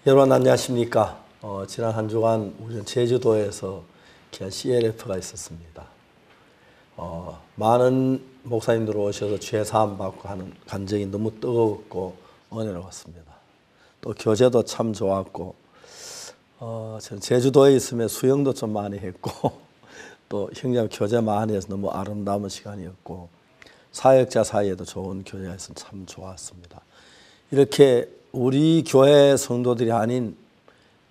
여러분 안녕하십니까? 지난 한 주간 우리는 제주도에서 귀한 CLF가 있었습니다. 많은 목사님들 오셔서 죄사함 받고 하는 감정이 너무 뜨거웠고 은혜로웠습니다. 또 교제도 참 좋았고 저는 제주도에 있으면 수영도 좀 많이 했고 또 형제와 교제 많이 해서 너무 아름다운 시간이었고 사역자 사이에도 좋은 교제가 있어서 참 좋았습니다. 이렇게 우리 교회 성도들이 아닌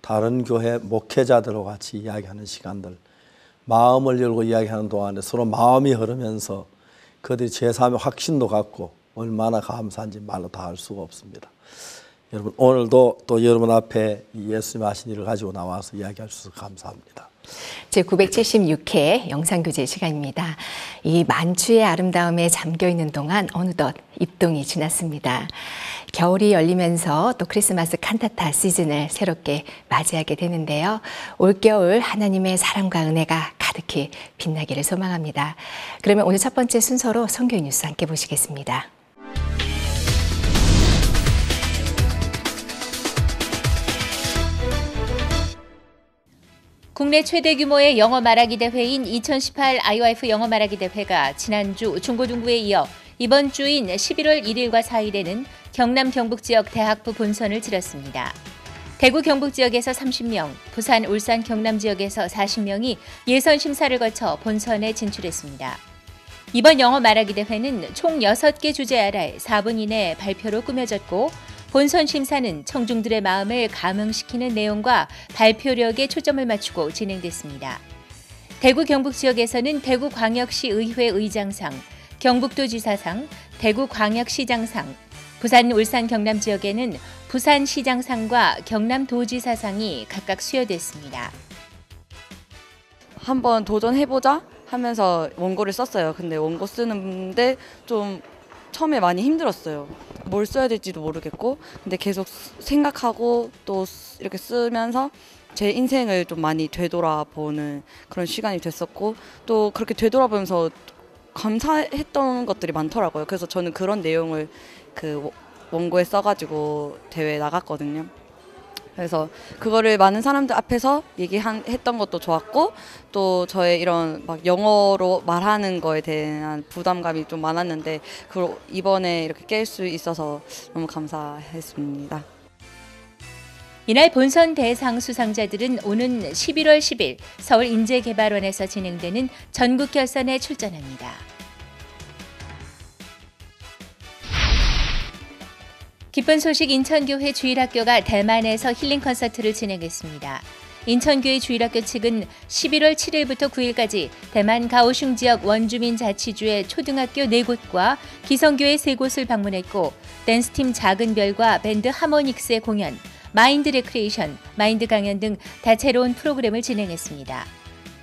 다른 교회 목회자들과 같이 이야기하는 시간들, 마음을 열고 이야기하는 동안에 서로 마음이 흐르면서 그들이 제사함의 확신도 갖고 얼마나 감사한지 말로 다 할 수가 없습니다. 여러분 오늘도 또 여러분 앞에 예수님 하신 일을 가지고 나와서 이야기할 수 있어서 감사합니다. 제976회 영상교제 시간입니다. 이 만추의 아름다움에 잠겨있는 동안 어느덧 입동이 지났습니다. 겨울이 열리면서 또 크리스마스 칸타타 시즌을 새롭게 맞이하게 되는데요. 올겨울 하나님의 사랑과 은혜가 가득히 빛나기를 소망합니다. 그러면 오늘 첫 번째 순서로 선교인 뉴스 함께 보시겠습니다. 국내 최대 규모의 영어 말하기 대회인 2018 IOF 영어 말하기 대회가 지난주 중고등부에 이어 이번 주인 11월 1일과 4일에는 경남 경북 지역 대학부 본선을 치렀습니다. 대구 경북 지역에서 30명, 부산, 울산, 경남 지역에서 40명이 예선 심사를 거쳐 본선에 진출했습니다. 이번 영어 말하기 대회는 총 6개 주제 아래 4분 이내 발표로 꾸며졌고 본선 심사는 청중들의 마음을 감흥시키는 내용과 발표력에 초점을 맞추고 진행됐습니다. 대구 경북 지역에서는 대구광역시 의회 의장상, 경북도지사상, 대구광역시장상, 부산, 울산, 경남 지역에는 부산시장상과 경남도지사상이 각각 수여됐습니다. 한번 도전해보자 하면서 원고를 썼어요. 근데 원고 쓰는데 좀 처음에 많이 힘들었어요. 뭘 써야 될지도 모르겠고, 근데 계속 생각하고 또 이렇게 쓰면서 제 인생을 좀 많이 되돌아보는 그런 시간이 됐었고, 또 그렇게 되돌아보면서 감사했던 것들이 많더라고요. 그래서 저는 그런 내용을 그 원고에 써가지고 대회에 나갔거든요. 그래서 그거를 많은 사람들 앞에서 얘기했던 것도 좋았고, 또 저의 이런 막 영어로 말하는 거에 대한 부담감이 좀 많았는데 그걸 이번에 이렇게 깰 수 있어서 너무 감사했습니다. 이날 본선 대상 수상자들은 오는 11월 10일 서울 인재개발원에서 진행되는 전국 결선에 출전합니다. 기쁜 소식 인천교회 주일학교가 대만에서 힐링 콘서트를 진행했습니다. 인천교회 주일학교 측은 11월 7일부터 9일까지 대만 가오슝 지역 원주민 자치주의 초등학교 4곳과 기성교회 3곳을 방문했고 댄스팀 작은별과 밴드 하모닉스의 공연, 마인드 레크리에이션, 마인드 강연 등 다채로운 프로그램을 진행했습니다.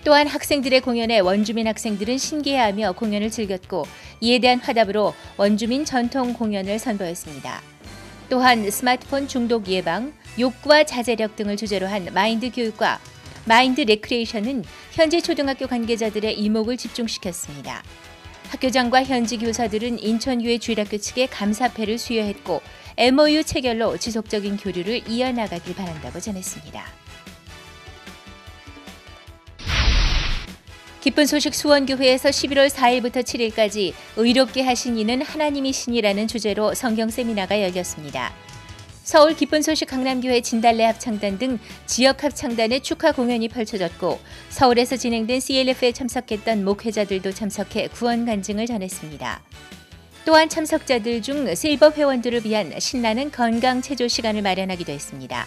또한 학생들의 공연에 원주민 학생들은 신기해하며 공연을 즐겼고 이에 대한 화답으로 원주민 전통 공연을 선보였습니다. 또한 스마트폰 중독 예방, 욕구와 자제력 등을 주제로 한 마인드 교육과 마인드 레크리에이션은 현지 초등학교 관계자들의 이목을 집중시켰습니다. 학교장과 현지 교사들은 인천교회 주일학교 측에 감사패를 수여했고 MOU 체결로 지속적인 교류를 이어나가길 바란다고 전했습니다. 기쁜 소식 수원교회에서 11월 4일부터 7일까지 의롭게 하신 이는 하나님이시니라는 주제로 성경 세미나가 열렸습니다. 서울 기쁜 소식 강남교회 진달래 합창단 등 지역 합창단의 축하 공연이 펼쳐졌고 서울에서 진행된 CLF에 참석했던 목회자들도 참석해 구원 간증을 전했습니다. 또한 참석자들 중 실버 회원들을 위한 신나는 건강 체조 시간을 마련하기도 했습니다.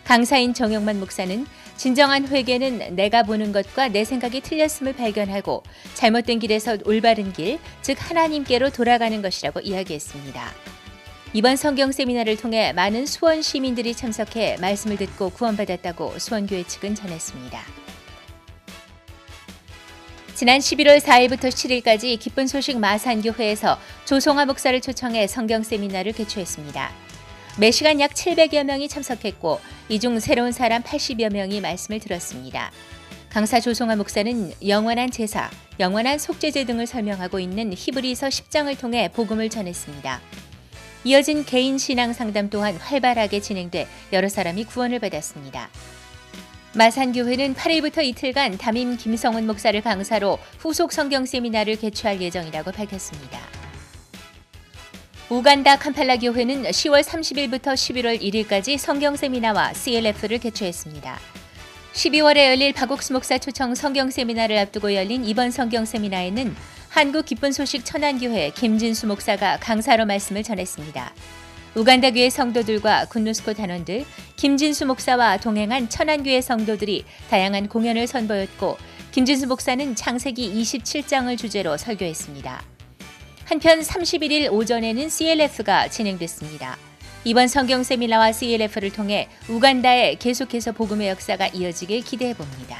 강사인 정영만 목사는 진정한 회개는 내가 보는 것과 내 생각이 틀렸음을 발견하고 잘못된 길에서 올바른 길, 즉 하나님께로 돌아가는 것이라고 이야기했습니다. 이번 성경 세미나를 통해 많은 수원 시민들이 참석해 말씀을 듣고 구원받았다고 수원교회 측은 전했습니다. 지난 11월 4일부터 7일까지 기쁜 소식 마산교회에서 조송아 목사를 초청해 성경 세미나를 개최했습니다. 매시간 약 700여 명이 참석했고 이 중 새로운 사람 80여 명이 말씀을 들었습니다. 강사 조송아 목사는 영원한 제사, 영원한 속죄제 등을 설명하고 있는 히브리서 10장을 통해 복음을 전했습니다. 이어진 개인 신앙 상담 또한 활발하게 진행돼 여러 사람이 구원을 받았습니다. 마산교회는 8일부터 이틀간 담임 김성훈 목사를 강사로 후속 성경 세미나를 개최할 예정이라고 밝혔습니다. 우간다 캄팔라 교회는 10월 30일부터 11월 1일까지 성경 세미나와 CLF를 개최했습니다. 12월에 열릴 박옥수 목사 초청 성경 세미나를 앞두고 열린 이번 성경 세미나에는 한국 기쁜 소식 천안교회 김진수 목사가 강사로 말씀을 전했습니다. 우간다교회 성도들과 군누스코 단원들, 김진수 목사와 동행한 천안교회 성도들이 다양한 공연을 선보였고 김진수 목사는 창세기 27장을 주제로 설교했습니다. 한편 31일 오전에는 CLF가 진행됐습니다. 이번 성경 세미나와 CLF를 통해 우간다에 계속해서 복음의 역사가 이어지길 기대해 봅니다.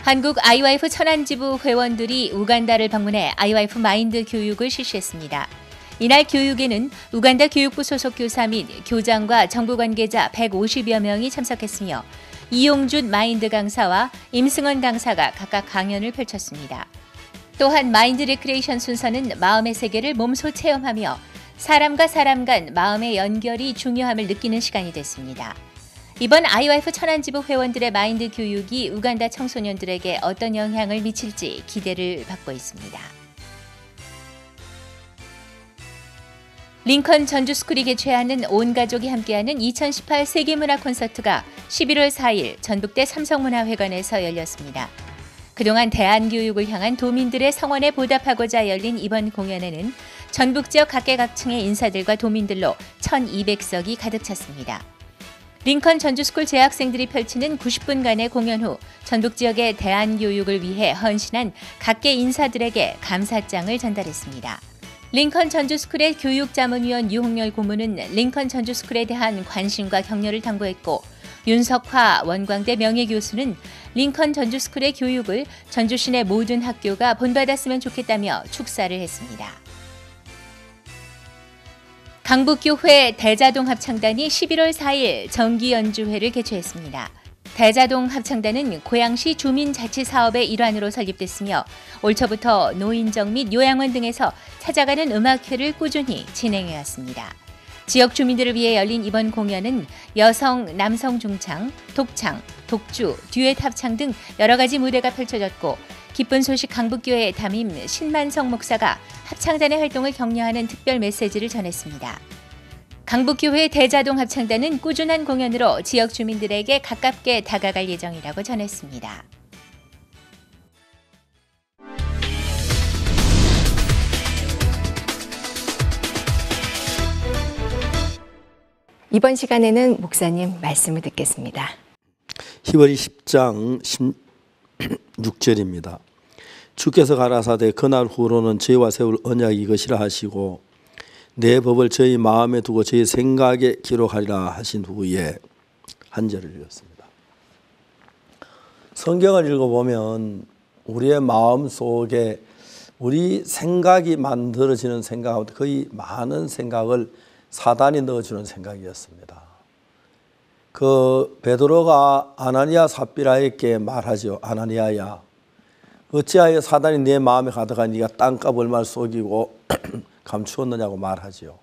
한국 IYF 천안지부 회원들이 우간다를 방문해 IYF 마인드 교육을 실시했습니다. 이날 교육에는 우간다 교육부 소속 교사 및 교장과 정부 관계자 150여 명이 참석했으며 이용준 마인드 강사와 임승원 강사가 각각 강연을 펼쳤습니다. 또한 마인드 레크레이션 순서는 마음의 세계를 몸소 체험하며 사람과 사람 간 마음의 연결이 중요함을 느끼는 시간이 됐습니다. 이번 IYF 천안지부 회원들의 마인드 교육이 우간다 청소년들에게 어떤 영향을 미칠지 기대를 받고 있습니다. 링컨 전주스쿨이 개최하는 온 가족이 함께하는 2018 세계문화 콘서트가 11월 4일 전북대 삼성문화회관에서 열렸습니다. 그동안 대안교육을 향한 도민들의 성원에 보답하고자 열린 이번 공연에는 전북 지역 각계각층의 인사들과 도민들로 1,200석이 가득 찼습니다. 링컨 전주스쿨 재학생들이 펼치는 90분간의 공연 후 전북 지역의 대안교육을 위해 헌신한 각계 인사들에게 감사장을 전달했습니다. 링컨 전주스쿨의 교육자문위원 유홍열 고문은 링컨 전주스쿨에 대한 관심과 격려를 당부했고 윤석화 원광대 명예교수는 링컨 전주스쿨의 교육을 전주 시내 모든 학교가 본받았으면 좋겠다며 축사를 했습니다. 강북교회 대자동 합창단이 11월 4일 정기연주회를 개최했습니다. 대자동 합창단은 고양시 주민자치사업의 일환으로 설립됐으며 올 초부터 노인정 및 요양원 등에서 찾아가는 음악회를 꾸준히 진행해왔습니다. 지역 주민들을 위해 열린 이번 공연은 여성, 남성 중창, 독창, 독주, 듀엣 합창 등 여러 가지 무대가 펼쳐졌고 기쁜 소식 강북교회 담임 신만성 목사가 합창단의 활동을 격려하는 특별 메시지를 전했습니다. 강북교회 대자동 합창단은 꾸준한 공연으로 지역 주민들에게 가깝게 다가갈 예정이라고 전했습니다. 이번 시간에는 목사님 말씀을 듣겠습니다. 히브리 10장 16절입니다. 주께서 가라사대 그날 후로는 저희와 세울 언약이 이것이라 하시고 내 법을 저희 마음에 두고 저희 생각에 기록하리라 하신 후에 한 절을 읽었습니다. 성경을 읽어보면 우리의 마음 속에 우리 생각이 만들어지는 생각보다 거의 많은 생각을 사단이 넣어주는 생각이었습니다. 그 베드로가 아나니아 삽비라에게 말하죠. 아나니아야, 어찌하여 사단이 내 마음에 가득한 네가 땅값 얼마를 속이고 감추었느냐고 말하지요.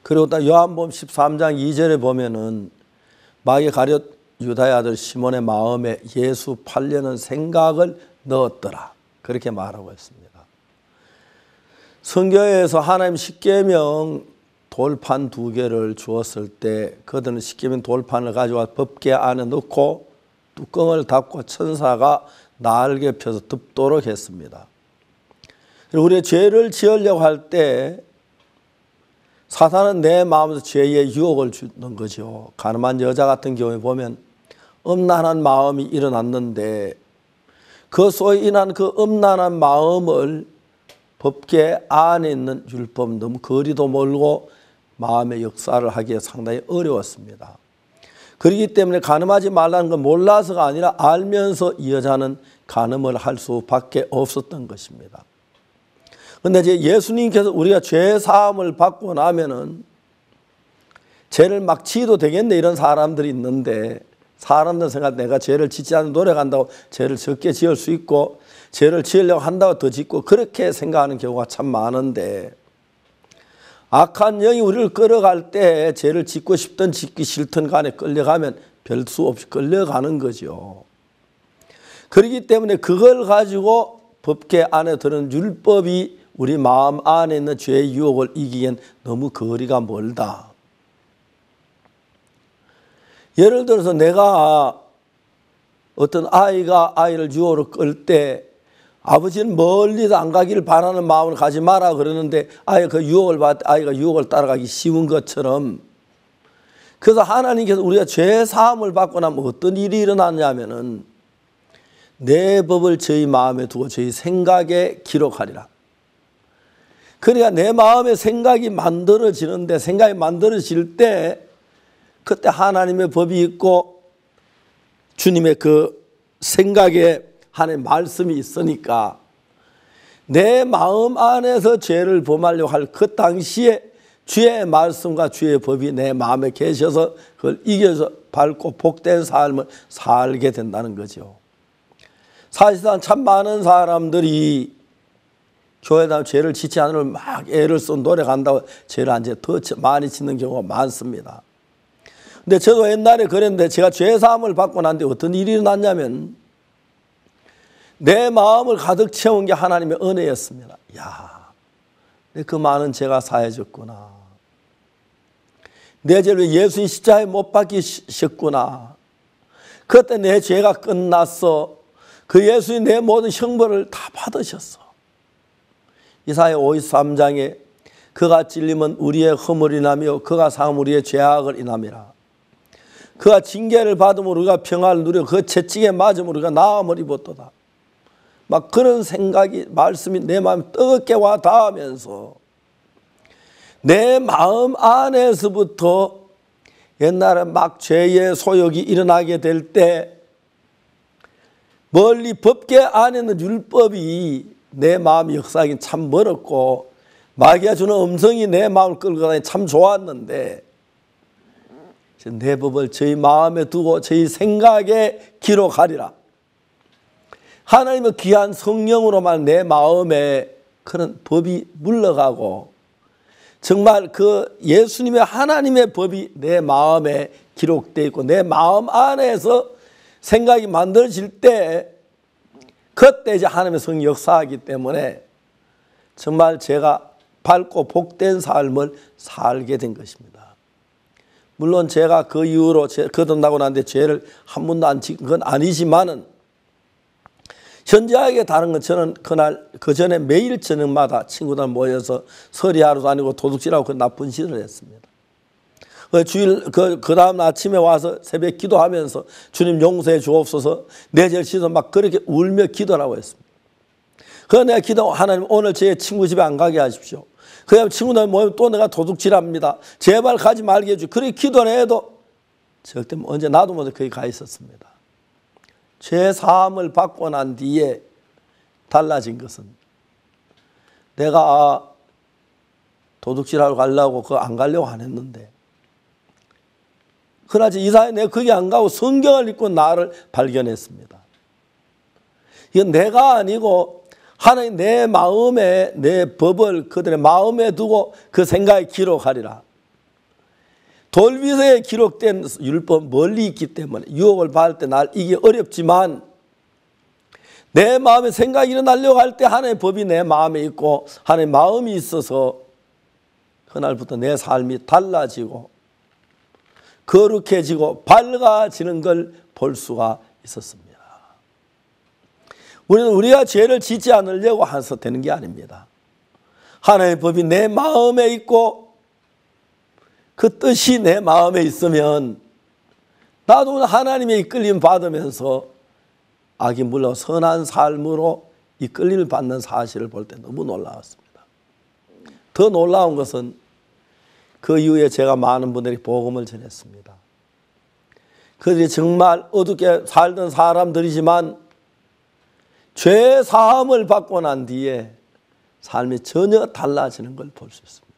그리고 또 요한복음 13장 2절에 보면은 마귀 가룟 유다의 아들 시몬의 마음에 예수 팔려는 생각을 넣었더라. 그렇게 말하고 있습니다. 성경에서 하나님 십계명 돌판 2개를 주었을 때 그들은 십계명 돌판을 가져와 법궤 안에 넣고 뚜껑을 닫고 천사가 날개 펴서 덮도록 했습니다. 그리고 우리의 죄를 지으려고 할 때 사탄은 내 마음에서 죄의 유혹을 주는 거죠. 가늠한 여자 같은 경우에 보면 음란한 마음이 일어났는데 그것으로 인한 그 음란한 마음을 법궤 안에 있는 율법 너무 거리도 멀고 마음의 역사를 하기에 상당히 어려웠습니다. 그렇기 때문에 간음하지 말라는 건 몰라서가 아니라 알면서 이 여자는 간음을 할 수밖에 없었던 것입니다. 그런데 이제 예수님께서 우리가 죄 사함을 받고 나면은 죄를 막 지어도 되겠네 이런 사람들이 있는데 사람들 생각 내가 죄를 짓지 않는 노력한다고 죄를 적게 지을 수 있고 죄를 지으려고 한다고 더 짓고 그렇게 생각하는 경우가 참 많은데 악한 영이 우리를 끌어갈 때 죄를 짓고 싶든 짓기 싫든 간에 끌려가면 별 수 없이 끌려가는 거죠. 그렇기 때문에 그걸 가지고 법계 안에 들은 율법이 우리 마음 안에 있는 죄의 유혹을 이기기엔 너무 거리가 멀다. 예를 들어서 내가 어떤 아이를 유혹으로 끌 때 아버지는 멀리도 안 가기를 바라는 마음을 가지 마라 그러는데 아이가 그 유혹을 받을 때 아이가 유혹을 따라가기 쉬운 것처럼 그래서 하나님께서 우리가 죄 사함을 받고 나면 어떤 일이 일어나냐면은 내 법을 저희 마음에 두고 저희 생각에 기록하리라. 그러니까 내 마음에 생각이 만들어지는데 생각이 만들어질 때 그때 하나님의 법이 있고 주님의 그 생각에 하나님의 말씀이 있으니까 내 마음 안에서 죄를 범하려고 할 그 당시에 주의 말씀과 주의 법이 내 마음에 계셔서 그걸 이겨서 밝고 복된 삶을 살게 된다는 거죠. 사실상 참 많은 사람들이 교회에 나면 죄를 짓지 않으면 막 애를 써 노력한다고 죄를 이제 더 많이 짓는 경우가 많습니다. 근데 저도 옛날에 그랬는데 제가 죄사함을 받고 난 뒤에 어떤 일이 일어났냐면 내 마음을 가득 채운 게 하나님의 은혜였습니다. 야, 그 많은 죄가 사해졌구나. 내 죄를 예수님 십자가에 못 박히셨구나. 그때 내 죄가 끝났어. 그 예수님 내 모든 형벌을 다 받으셨어. 이사야 53장에 그가 찔림은 우리의 허물이 나며 그가 상함 우리의 죄악을 인함이라. 그가 징계를 받음으로 우리가 평화를 누려 그 채찍에 맞음으로 우리가 나음을 입었도다. 막 그런 생각이 말씀이 내 마음에 뜨겁게 와 닿으면서 내 마음 안에서부터 옛날에 막 죄의 소욕이 일어나게 될 때 멀리 법계 안에 있는 율법이 내 마음 역사하기 참 멀었고 마귀가 주는 음성이 내 마음을 끌고 가니 참 좋았는데 내 법을 저희 마음에 두고 저희 생각에 기록하리라. 하나님의 귀한 성령으로만 내 마음에 그런 법이 물러가고 정말 그 예수님의 하나님의 법이 내 마음에 기록되어 있고 내 마음 안에서 생각이 만들어질 때 그때 이제 하나님의 성령이 역사하기 때문에 정말 제가 밝고 복된 삶을 살게 된 것입니다. 물론 제가 그 이후로 거듭나고 난 뒤에 죄를 한 번도 안 지은 건 아니지만은 현저하게 다른 건 저는 그날 그 전에 매일 저녁마다 친구들 모여서 서리하러 다니고 도둑질하고 그 나쁜 짓을 했습니다. 그 다음 아침에 와서 새벽 기도하면서 주님 용서해 주옵소서 내 죄를 씻어 막 그렇게 울며 기도하고 했습니다. 그래서 내가 기도하고 하나님 오늘 제 친구 집에 안 가게 하십시오. 그 다음에 친구들 모이면 또 내가 도둑질합니다. 제발 가지 말게 해주십시오. 그렇게 기도를 해도 절대 언제 나도 먼저 거기 가 있었습니다. 죄 사함을 받고 난 뒤에 달라진 것은 내가 도둑질하러 가려고 그거 안 가려고 안 했는데 그러나 이사에 내가 거기 안 가고 성경을 읽고 나를 발견했습니다. 이건 내가 아니고 하나님 내 마음에 내 법을 그들의 마음에 두고 그 생각에 기록하리라. 돌비서에 기록된 율법 멀리 있기 때문에 유혹을 받을 때 날 이게 어렵지만 내 마음에 생각이 일어나려고 할 때 하나님의 법이 내 마음에 있고 하나님의 마음이 있어서 그날부터 내 삶이 달라지고 거룩해지고 밝아지는 걸 볼 수가 있었습니다. 우리는 우리가 죄를 짓지 않으려고 해서 되는 게 아닙니다. 하나님의 법이 내 마음에 있고 그 뜻이 내 마음에 있으면 나도 하나님의 이끌림 받으면서 악이 물러 선한 삶으로 이끌림을 받는 사실을 볼 때 너무 놀라웠습니다. 더 놀라운 것은 그 이후에 제가 많은 분들이 복음을 전했습니다. 그들이 정말 어둡게 살던 사람들이지만 죄 사함을 받고 난 뒤에 삶이 전혀 달라지는 걸 볼 수 있습니다.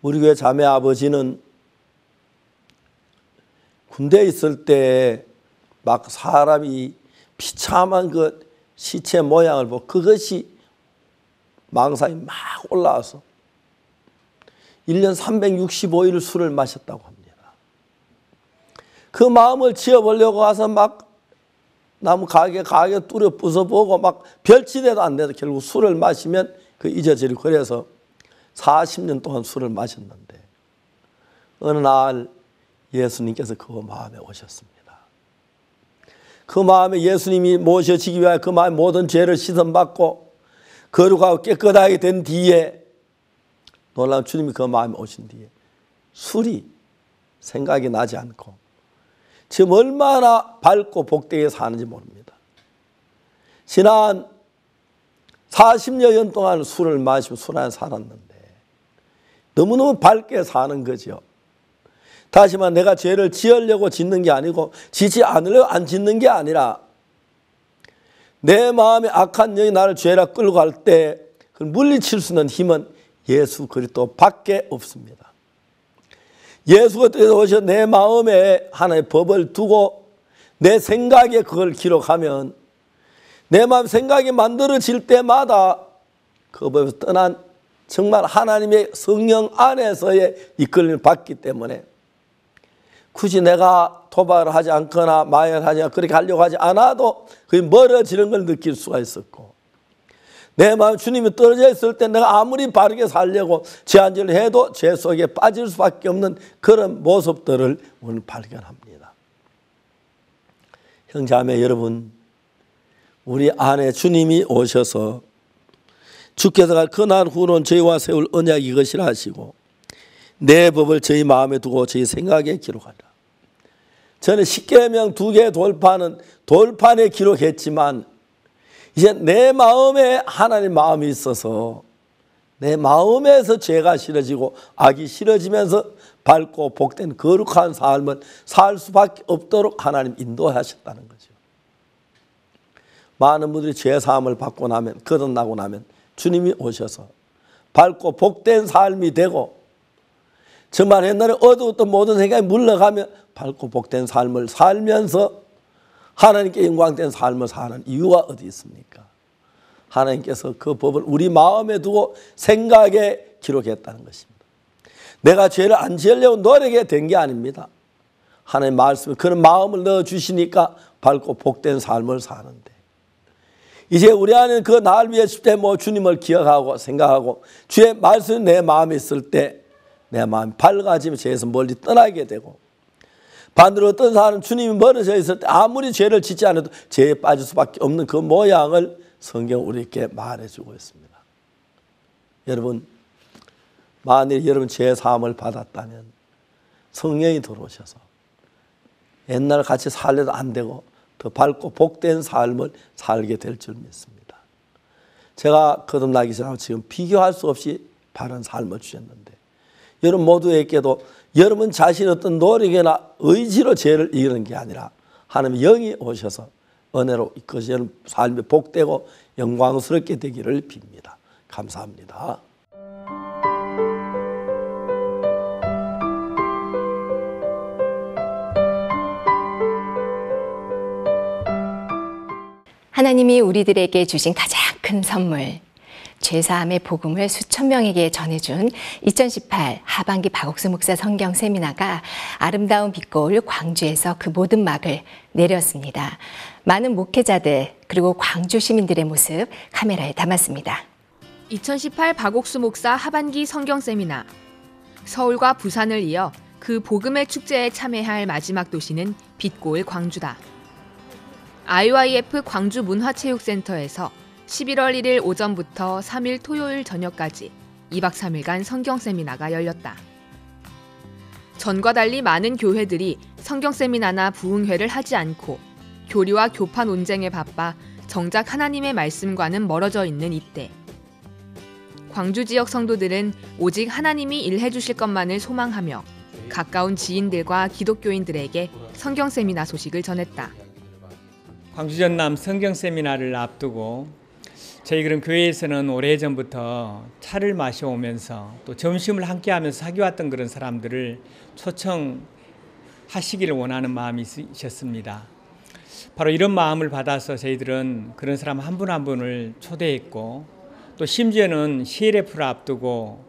우리 교회 자매 아버지는 군대에 있을 때 막 사람이 비참한 그 시체 모양을 보고 그것이 망상이 막 올라와서 1년 365일 술을 마셨다고 합니다. 그 마음을 지어보려고 와서 막 나무 가게 뚫어 부숴보고 막 별치대도 안 돼도 결국 술을 마시면 그 잊어지고 그래서 40년 동안 술을 마셨는데 어느 날 예수님께서 그 마음에 오셨습니다. 그 마음에 예수님이 모셔지기 위하여 그 마음의 모든 죄를 씻음받고 거룩하고 깨끗하게 된 뒤에 놀라운 주님이 그 마음에 오신 뒤에 술이 생각이 나지 않고 지금 얼마나 밝고 복되게 사는지 모릅니다. 지난 40여 년 동안 술을 마시고 술 안에 살았는데 너무너무 밝게 사는 거죠. 다시 말해 내가 죄를 지으려고 짓는 게 아니고 지지 않으려고 안 짓는 게 아니라 내 마음에 악한 영이 나를 죄라 끌고 갈 때 그걸 물리칠 수 있는 힘은 예수 그리스도 밖에 없습니다. 예수가 오셔 내 마음에 하나의 법을 두고 내 생각에 그걸 기록하면 내 마음 생각이 만들어질 때마다 그 법에서 떠난 정말 하나님의 성령 안에서의 이끌림을 받기 때문에 굳이 내가 도박을 하지 않거나 마약을 하지 않거나 그렇게 하려고 하지 않아도 그게 멀어지는 걸 느낄 수가 있었고 내 마음 주님이 떨어져 있을 때 내가 아무리 바르게 살려고 죄안지를 해도 죄 속에 빠질 수밖에 없는 그런 모습들을 오늘 발견합니다. 형제자매 여러분, 우리 안에 주님이 오셔서 주께서 그날 후로는 저희와 세울 언약이 이것이라 하시고 내 법을 저희 마음에 두고 저희 생각에 기록하라. 저는 십계명 2개 돌파는 돌판에 기록했지만 이제 내 마음에 하나님 마음이 있어서 내 마음에서 죄가 싫어지고 악이 싫어지면서 밝고 복된 거룩한 삶을 살 수밖에 없도록 하나님 인도하셨다는 거죠. 많은 분들이 죄사함을 받고 나면 거듭나고 나면 주님이 오셔서 밝고 복된 삶이 되고 정말 옛날에 어두웠던 모든 생각이 물러가며 밝고 복된 삶을 살면서 하나님께 영광된 삶을 사는 이유가 어디 있습니까? 하나님께서 그 법을 우리 마음에 두고 생각에 기록했다는 것입니다. 내가 죄를 안 지으려고 노력해 된 게 아닙니다. 하나님 말씀에 그런 마음을 넣어주시니까 밝고 복된 삶을 사는데 이제 우리 안에 그 날 위해 때 주님을 기억하고 생각하고 주의 말씀이 내 마음에 있을 때 내 마음이 밝아지면 죄에서 멀리 떠나게 되고 반대로 어떤 사람은 주님이 멀어져 있을 때 아무리 죄를 짓지 않아도 죄에 빠질 수밖에 없는 그 모양을 성경 우리에게 말해주고 있습니다. 여러분, 만일 여러분 죄 사함을 받았다면 성령이 들어오셔서 옛날 같이 살려도 안 되고 더 밝고 복된 삶을 살게 될 줄 믿습니다. 제가 거듭나기 전하고 지금 비교할 수 없이 바른 삶을 주셨는데 여러분 모두에게도 여러분 자신의 어떤 노력이나 의지로 죄를 이기는 게 아니라 하나님의 영이 오셔서 은혜로 이것이 여러분 삶이 복되고 영광스럽게 되기를 빕니다. 감사합니다. 하나님이 우리들에게 주신 가장 큰 선물, 죄사함의 복음을 수천 명에게 전해준 2018 하반기 박옥수 목사 성경 세미나가 아름다운 빛고울 광주에서 그 모든 막을 내렸습니다. 많은 목회자들 그리고 광주 시민들의 모습 카메라에 담았습니다. 2018 박옥수 목사 하반기 성경 세미나. 서울과 부산을 이어 그 복음의 축제에 참여할 마지막 도시는 빛고울 광주다. IYF 광주 문화체육센터에서 11월 1일 오전부터 3일 토요일 저녁까지 2박 3일간 성경 세미나가 열렸다. 전과 달리 많은 교회들이 성경 세미나나 부흥회를 하지 않고 교리와 교파 논쟁에 바빠 정작 하나님의 말씀과는 멀어져 있는 이때 광주 지역 성도들은 오직 하나님이 일해 주실 것만을 소망하며 가까운 지인들과 기독교인들에게 성경 세미나 소식을 전했다. 광주 전남 성경 세미나를 앞두고 저희 그런 교회에서는 오래전부터 차를 마셔오면서 또 점심을 함께하면서 사귀었던 그런 사람들을 초청하고 하시기를 원하는 마음이 있으셨습니다. 바로 이런 마음을 받아서 저희들은 그런 사람 한 분 한 분을 초대했고, 또 심지어는 CLF를 앞두고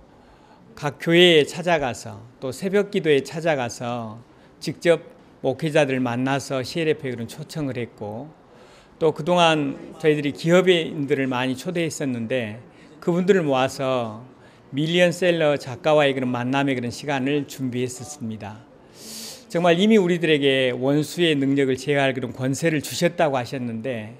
각 교회에 찾아가서 또 새벽 기도에 찾아가서 직접 목회자들을 만나서 CLF에 그런 초청을 했고, 또 그동안 저희들이 기업인들을 많이 초대했었는데 그분들을 모아서 밀리언셀러 작가와의 그런 만남의 그런 시간을 준비했었습니다. 정말 이미 우리들에게 원수의 능력을 제어할 그런 권세를 주셨다고 하셨는데,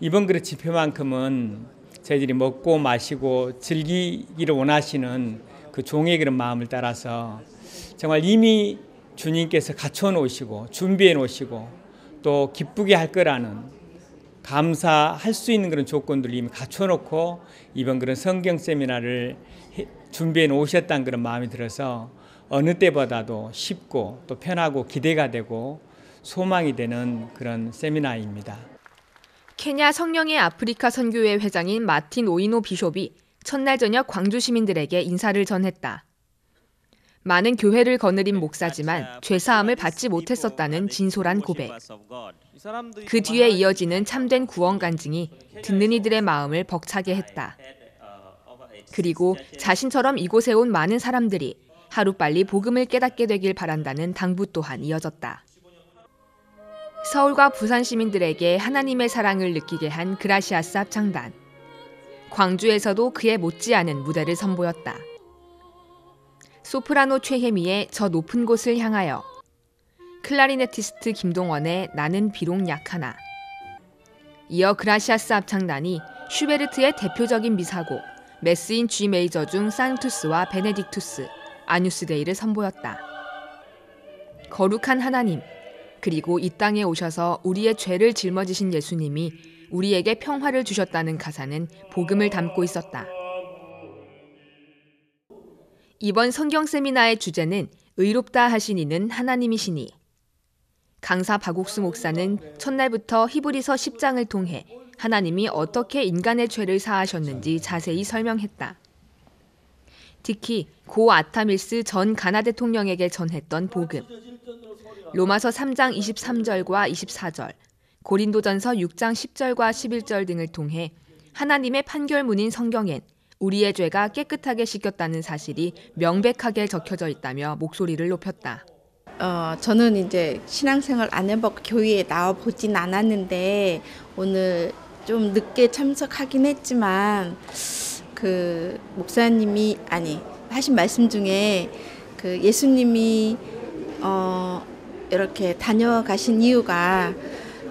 이번 그런 집회만큼은 저희들이 먹고 마시고 즐기기를 원하시는 그 종의 그런 마음을 따라서 정말 이미 주님께서 갖춰 놓으시고 준비해 놓으시고 또 기쁘게 할 거라는, 감사할 수 있는 그런 조건들을 이미 갖춰 놓고 이번 그런 성경 세미나를 준비해 놓으셨다는 그런 마음이 들어서 어느 때보다도 쉽고 또 편하고 기대가 되고 소망이 되는 그런 세미나입니다. 케냐 성령의 아프리카 선교회 회장인 마틴 오이노 비숍이 첫날 저녁 광주 시민들에게 인사를 전했다. 많은 교회를 거느린 목사지만 죄사함을 받지 못했었다는 진솔한 고백. 그 뒤에 이어지는 참된 구원 간증이 듣는 이들의 마음을 벅차게 했다. 그리고 자신처럼 이곳에 온 많은 사람들이 하루빨리 복음을 깨닫게 되길 바란다는 당부 또한 이어졌다. 서울과 부산 시민들에게 하나님의 사랑을 느끼게 한 그라시아스 합창단. 광주에서도 그에 못지않은 무대를 선보였다. 소프라노 최혜미의 저 높은 곳을 향하여, 클라리네티스트 김동원의 나는 비록 약하나. 이어 그라시아스 합창단이 슈베르트의 대표적인 미사곡 메스인 G 메이저 중 산투스와 베네딕투스, 아뉴스 데이를 선보였다. 거룩한 하나님, 그리고 이 땅에 오셔서 우리의 죄를 짊어지신 예수님이 우리에게 평화를 주셨다는 가사는 복음을 담고 있었다. 이번 성경 세미나의 주제는 의롭다 하신 이는 하나님이시니. 강사 박옥수 목사는 첫날부터 히브리서 10장을 통해 하나님이 어떻게 인간의 죄를 사하셨는지 자세히 설명했다. 특히 고 아타밀스 전 가나 대통령에게 전했던 복음, 로마서 3장 23절과 24절, 고린도전서 6장 10절과 11절 등을 통해 하나님의 판결문인 성경엔 우리의 죄가 깨끗하게 씻겼다는 사실이 명백하게 적혀져 있다며 목소리를 높였다. 저는 이제 신앙생활 안 해봤고 교회에 나와 보진 않았는데 오늘 좀 늦게 참석하긴 했지만 그 목사님이 하신 말씀 중에 그 예수님이 이렇게 다녀가신 이유가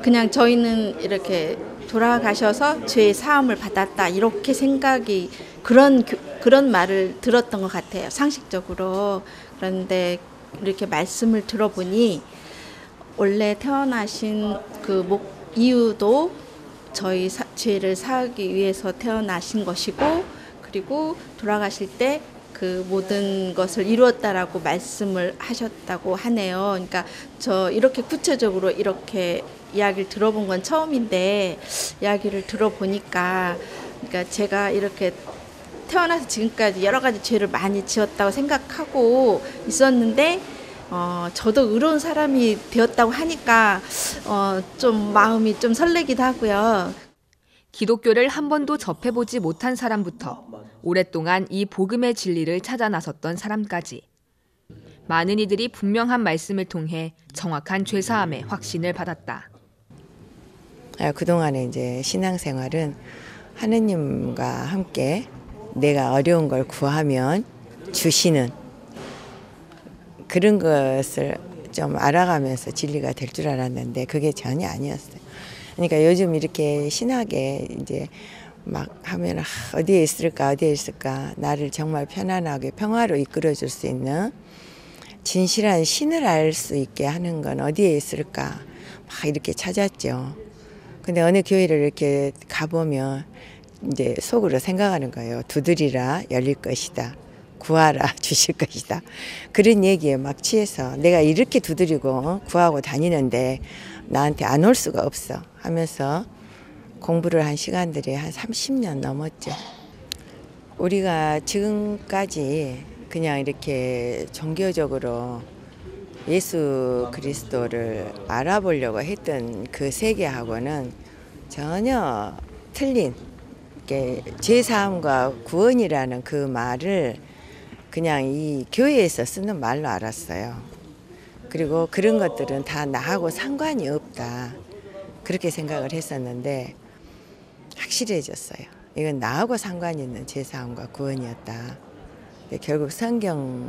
그냥 저희는 이렇게 돌아가셔서 죄의 사함을 받았다 이렇게 생각이 그런 말을 들었던 것 같아요, 상식적으로. 그런데 이렇게 말씀을 들어보니 원래 태어나신 그 이유도 저희 죄를 사하기 위해서 태어나신 것이고, 그리고 돌아가실 때 그 모든 것을 이루었다라고 말씀을 하셨다고 하네요. 그러니까 저 이렇게 구체적으로 이렇게 이야기를 들어본 건 처음인데, 이야기를 들어보니까 그러니까 제가 이렇게 태어나서 지금까지 여러 가지 죄를 많이 지었다고 생각하고 있었는데 저도 의로운 사람이 되었다고 하니까 좀 마음이 좀 설레기도 하고요. 기독교를 한 번도 접해보지 못한 사람부터 오랫동안 이 복음의 진리를 찾아 나섰던 사람까지 많은 이들이 분명한 말씀을 통해 정확한 죄사함의 확신을 받았다. 그동안에 이제 신앙생활은 하느님과 함께 내가 어려운 걸 구하면 주시는 그런 것을 좀 알아가면서 진리가 될 줄 알았는데 그게 전혀 아니었어요. 그러니까 요즘 이렇게 신학에 이제 막 하면 어디에 있을까 나를 정말 편안하게 평화로 이끌어 줄 수 있는 진실한 신을 알 수 있게 하는 건 어디에 있을까 막 이렇게 찾았죠. 근데 어느 교회를 이렇게 가보면 이제 속으로 생각하는 거예요. 두드리라 열릴 것이다. 구하라 주실 것이다. 그런 얘기에 막 취해서 내가 이렇게 두드리고 구하고 다니는데 나한테 안 올 수가 없어 하면서 공부를 한 시간들이 한 30년 넘었죠. 우리가 지금까지 그냥 이렇게 종교적으로 예수 그리스도를 알아보려고 했던 그 세계하고는 전혀 틀린 죄사함과 구원이라는 그 말을 그냥 이 교회에서 쓰는 말로 알았어요. 그리고 그런 것들은 다 나하고 상관이 없다. 그렇게 생각을 했었는데 확실해졌어요. 이건 나하고 상관이 있는 죄사함과 구원이었다. 결국 성경마다에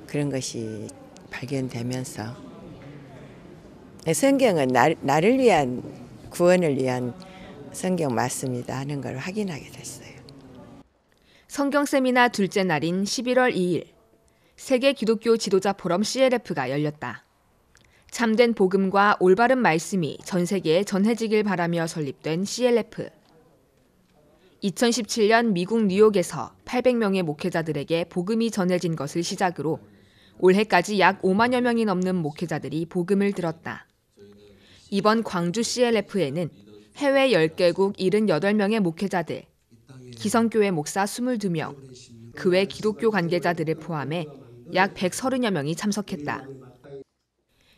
그런 것이 발견되면서 성경은 나를 위한 구원을 위한 성경 맞습니다 하는 걸 확인하게 됐어요. 성경 세미나 둘째 날인 11월 2일 세계 기독교 지도자 포럼 CLF가 열렸다. 참된 복음과 올바른 말씀이 전 세계에 전해지길 바라며 설립된 CLF. 2017년 미국 뉴욕에서 800명의 목회자들에게 복음이 전해진 것을 시작으로 올해까지 약 5만여 명이 넘는 목회자들이 복음을 들었다. 이번 광주 CLF에는 해외 10개국 78명의 목회자들, 기성교회 목사 22명, 그 외 기독교 관계자들을 포함해 약 130여 명이 참석했다.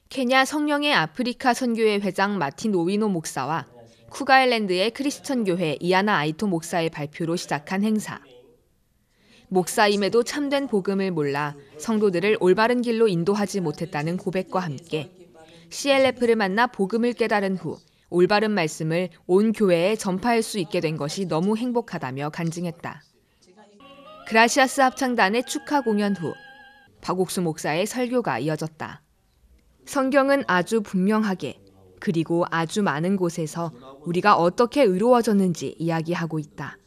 케냐 성령의 아프리카 선교회 회장 마틴 오위노 목사와 쿠가일랜드의 크리스천 교회 이아나 아이토 목사의 발표로 시작한 행사. 목사임에도 참된 복음을 몰라 성도들을 올바른 길로 인도하지 못했다는 고백과 함께 CLF를 만나 복음을 깨달은 후 올바른 말씀을 온 교회에 전파할 수 있게 된 것이 너무 행복하다며 간증했다. 그라시아스 합창단의 축하 공연 후 박옥수 목사의 설교가 이어졌다. 성경은 아주 분명하게 그리고 아주 많은 곳에서 우리가 어떻게 의로워졌는지 이야기하고 있다.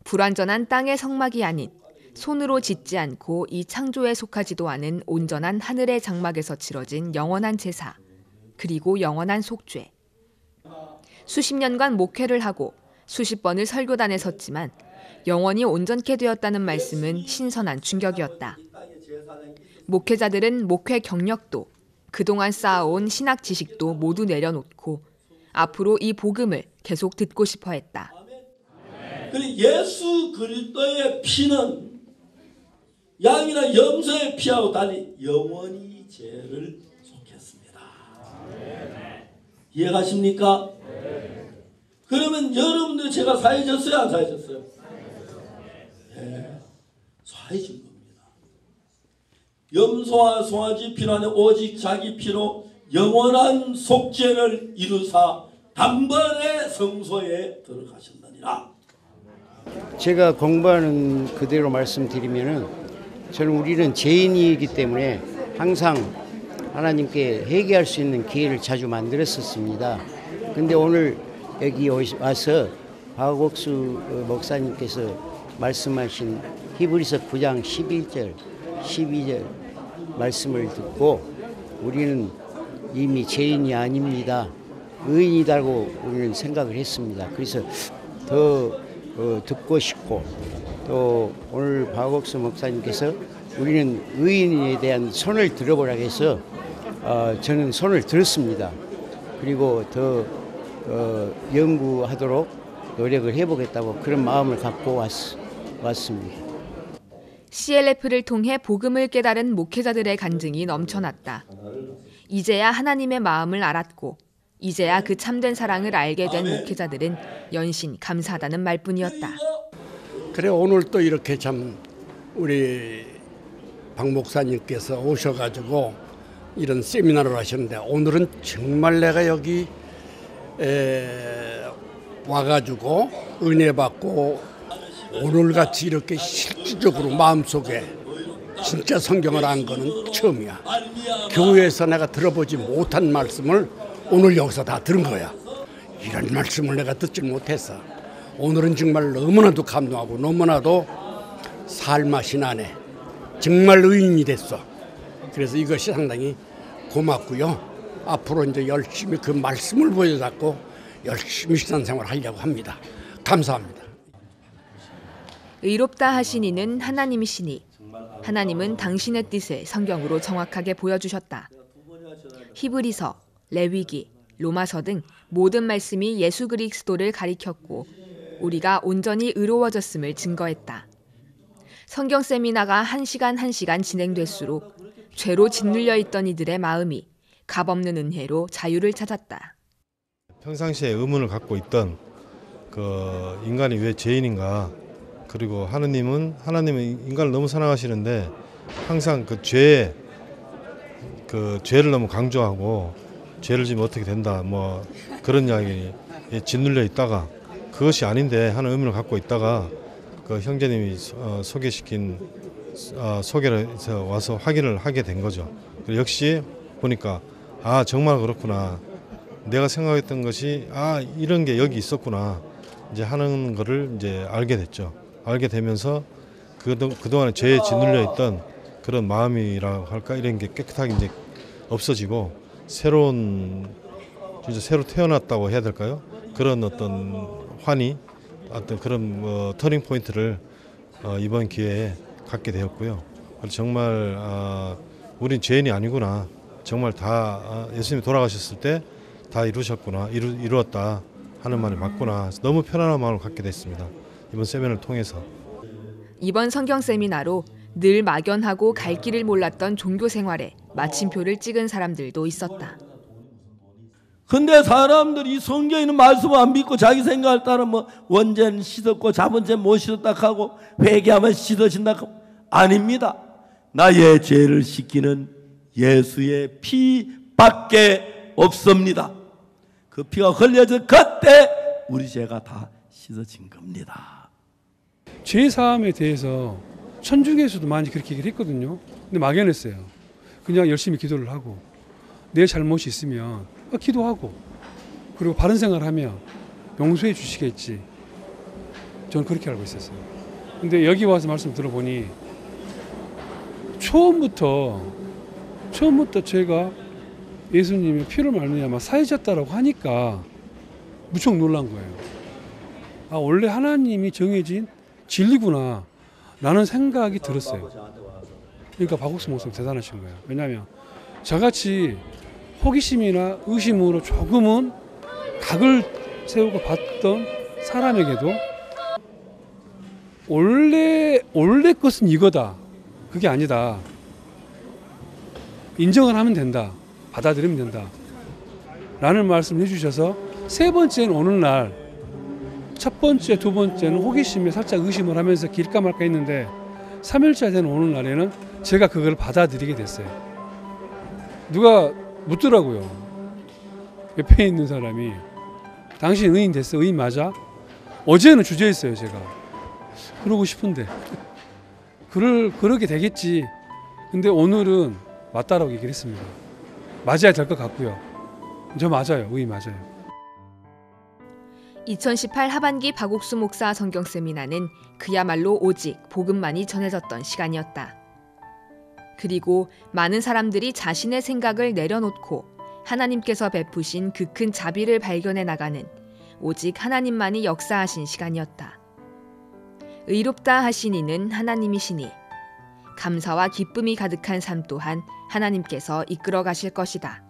불완전한 땅의 성막이 아닌 손으로 짓지 않고 이 창조에 속하지도 않은 온전한 하늘의 장막에서 치러진 영원한 제사, 그리고 영원한 속죄. 수십 년간 목회를 하고 수십 번을 설교단에 섰지만 영원히 온전케 되었다는 말씀은 신선한 충격이었다. 목회자들은 목회 경력도 그동안 쌓아온 신학 지식도 모두 내려놓고 앞으로 이 복음을 계속 듣고 싶어 했다. 예수 그리스도의 피는 양이나 염소의 피하고 달리 영원히 죄를 속했습니다. 이해가십니까? 그러면 여러분들 제가 사해졌어요? 안 사해졌어요? 네, 사해진 겁니다. 염소와 송아지 피로 안에 오직 자기 피로 영원한 속죄를 이루사 단번에 성소에 들어가셨느니라. 제가 공부하는 그대로 말씀드리면은 저는 우리는 죄인이기 때문에 항상 하나님께 회개할 수 있는 기회를 자주 만들었었습니다. 근데 오늘 여기 와서 박옥수 목사님께서 말씀하신 히브리서 9장 11절, 12절 말씀을 듣고 우리는 이미 죄인이 아닙니다. 의인이라고 우리는 생각을 했습니다. 그래서 더 듣고 싶고 또 오늘 박옥수 목사님께서 우리는 의인에 대한 손을 들어보라고 해서 저는 손을 들었습니다. 그리고 더 연구하도록 노력을 해보겠다고 그런 마음을 갖고 왔습니다. CLF를 통해 복음을 깨달은 목회자들의 간증이 넘쳐났다. 이제야 하나님의 마음을 알았고 이제야 그 참된 사랑을 알게 된 목회자들은 연신 감사하다는 말뿐이었다. 그래 오늘 또 이렇게 참 우리 박 목사님께서 오셔가지고 이런 세미나를 하셨는데 오늘은 정말 내가 여기 와가지고 은혜 받고 오늘같이 이렇게 실질적으로 마음속에 진짜 성경을 안 거는 처음이야. 교회에서 내가 들어보지 못한 말씀을 오늘 여기서 다 들은 거야. 이런 말씀을 내가 듣지 못했어. 오늘은 정말 너무나도 감동하고 너무나도 살맛이 나네. 정말 의인이 됐어. 그래서 이것이 상당히 고맙고요. 앞으로 이제 열심히 그 말씀을 보여잡고 열심히 신앙생활 하려고 합니다. 감사합니다. 의롭다 하신 이는 하나님이시니 하나님은 당신의 뜻을 성경으로 정확하게 보여주셨다. 히브리서, 레위기, 로마서 등 모든 말씀이 예수 그리스도를 가리켰고 우리가 온전히 의로워졌음을 증거했다. 성경 세미나가 1시간 1시간 진행될수록 죄로 짓눌려 있던 이들의 마음이 값없는 은혜로 자유를 찾았다. 평상시에 의문을 갖고 있던 그 인간이 왜 죄인인가, 그리고 하나님은 인간을 너무 사랑하시는데 항상 그 죄를 너무 강조하고 죄를 지면 어떻게 된다 뭐 그런 이야기에 짓눌려 있다가 그것이 아닌데 하는 의문을 갖고 있다가 그 형제님이 소개시킨 소개를 해서 와서 확인을 하게 된 거죠. 역시 보니까 아 정말 그렇구나. 내가 생각했던 것이 아 이런 게 여기 있었구나. 이제 하는 거를 이제 알게 됐죠. 알게 되면서 그동안에 죄에 짓눌려 있던 그런 마음이라고 할까 이런 게 깨끗하게 이제 없어지고 진짜 새로 태어났다고 해야 될까요? 그런 어떤 환희, 어떤 그런 터닝 포인트를 이번 기회에 갖게 되었고요. 정말 우린 죄인이 아니구나. 정말 다 예수님이 돌아가셨을 때 다 이루셨구나, 이루었다 하는 말이 맞구나. 너무 편안한 마음을 갖게 됐습니다. 이번 세미나를 통해서. 이번 성경 세미나로 늘 막연하고 갈 길을 몰랐던 종교 생활에 마침표를 찍은 사람들도 있었다. 근데 사람들이 성경에 있는 말씀을 안 믿고 자기 생각을 따라 뭐 원죄는 씻었고 자본죄는 못 씻었다 하고 회개하면 씻어진다 하고 아닙니다. 나의 죄를 씻기는 예수의 피밖에 없습니다. 그 피가 흘려져 그때 우리 죄가 다 씻어진 겁니다. 죄 사함에 대해서 천주교에서도 많이 그렇게 얘기를 했거든요. 근데 막연했어요. 그냥 열심히 기도를 하고 내 잘못이 있으면 기도하고 그리고 바른 생활을 하면 용서해 주시겠지. 저는 그렇게 알고 있었어요. 근데 여기 와서 말씀 들어보니 처음부터 제가 예수님의 피를 말미암아 사해졌다라고 하니까 무척 놀란 거예요. 아 원래 하나님이 정해진 진리구나 라는 생각이 들었어요. 그러니까 박옥수 목사님 대단하신 거예요. 왜냐하면 저같이 호기심이나 의심으로 조금은 각을 세우고 봤던 사람에게도 원래 것은 이거다. 그게 아니다. 인정을 하면 된다. 받아들이면 된다. 라는 말씀을 해주셔서 세 번째는 어느 날, 첫 번째, 두 번째는 호기심에 살짝 의심을 하면서 길까 말까 했는데 3일차 되는 어느 날에는 제가 그걸 받아들이게 됐어요. 누가 묻더라고요. 옆에 있는 사람이 당신 의인 됐어? 의인 맞아? 어제는 주저했어요 제가. 그러고 싶은데 그러게 되겠지. 근데 오늘은 맞다라고 얘기를 했습니다. 맞아야 될 것 같고요. 저 맞아요. 의인 맞아요. 2018 하반기 박옥수 목사 성경 세미나는 그야말로 오직 복음만이 전해졌던 시간이었다. 그리고 많은 사람들이 자신의 생각을 내려놓고 하나님께서 베푸신 그 큰 자비를 발견해 나가는 오직 하나님만이 역사하신 시간이었다. 의롭다 하신 이는 하나님이시니 감사와 기쁨이 가득한 삶 또한 하나님께서 이끌어 가실 것이다.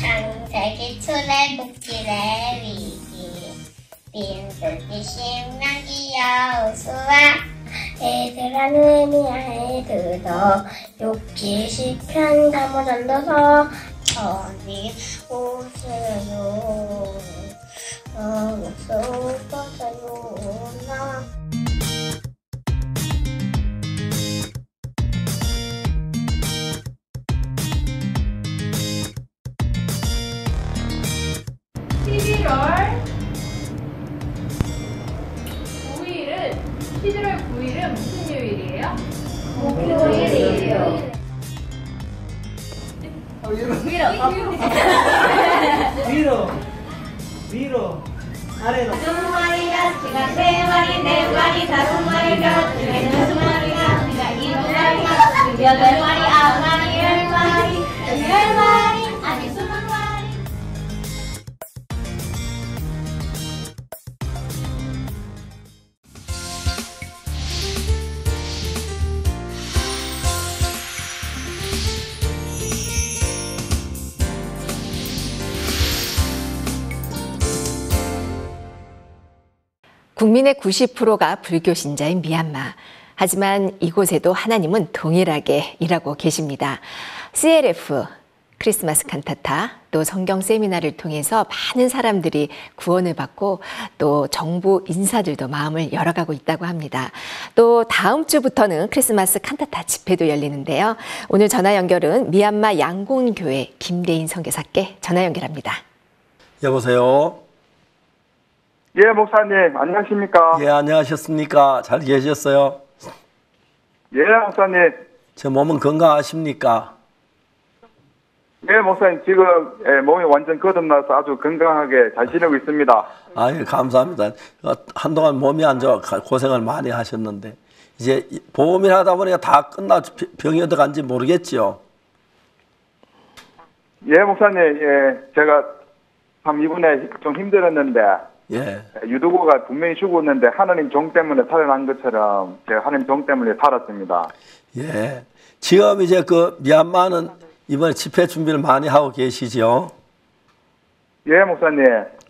창세기 출애굽기래 위기 빈들기 신명기 여호수아 에스라 느헤미야 에스더 욥기 시편 사무전도서 어디 오세요 어서 오세요 나 위로 아래로. 2마리가 지가 3마리 4마리 5마리가 지가 6마리가 지가 7마리가 8마리 9마리 10마리 10마리 아니 20마리. 국민의 90%가 불교 신자인 미얀마. 하지만 이곳에도 하나님은 동일하게 일하고 계십니다. CLF, 크리스마스 칸타타, 또 성경 세미나를 통해서 많은 사람들이 구원을 받고 또 정부 인사들도 마음을 열어가고 있다고 합니다. 또 다음 주부터는 크리스마스 칸타타 집회도 열리는데요. 오늘 전화 연결은 미얀마 양곤교회 김대인 선교사께 전화 연결합니다. 여보세요. 예, 목사님, 안녕하십니까? 예, 안녕하셨습니까? 잘 계셨어요? 예, 목사님. 제 몸은 건강하십니까? 예, 목사님, 지금 몸이 완전 거듭나서 아주 건강하게 잘 지내고 있습니다. 아유, 감사합니다. 한동안 몸이 안 좋아 고생을 많이 하셨는데 이제 보험일 하다 보니까 다 끝나서 병이 어디 간지 모르겠지요? 예, 목사님, 예, 제가 참 이번에 좀 힘들었는데 예. 유두고가 분명히 죽었는데 하나님 종 때문에 살아난 것처럼 제가 하나님 종 때문에 살았습니다. 예. 지금 이제 그 미얀마는 이번에 집회 준비를 많이 하고 계시죠? 예, 목사님.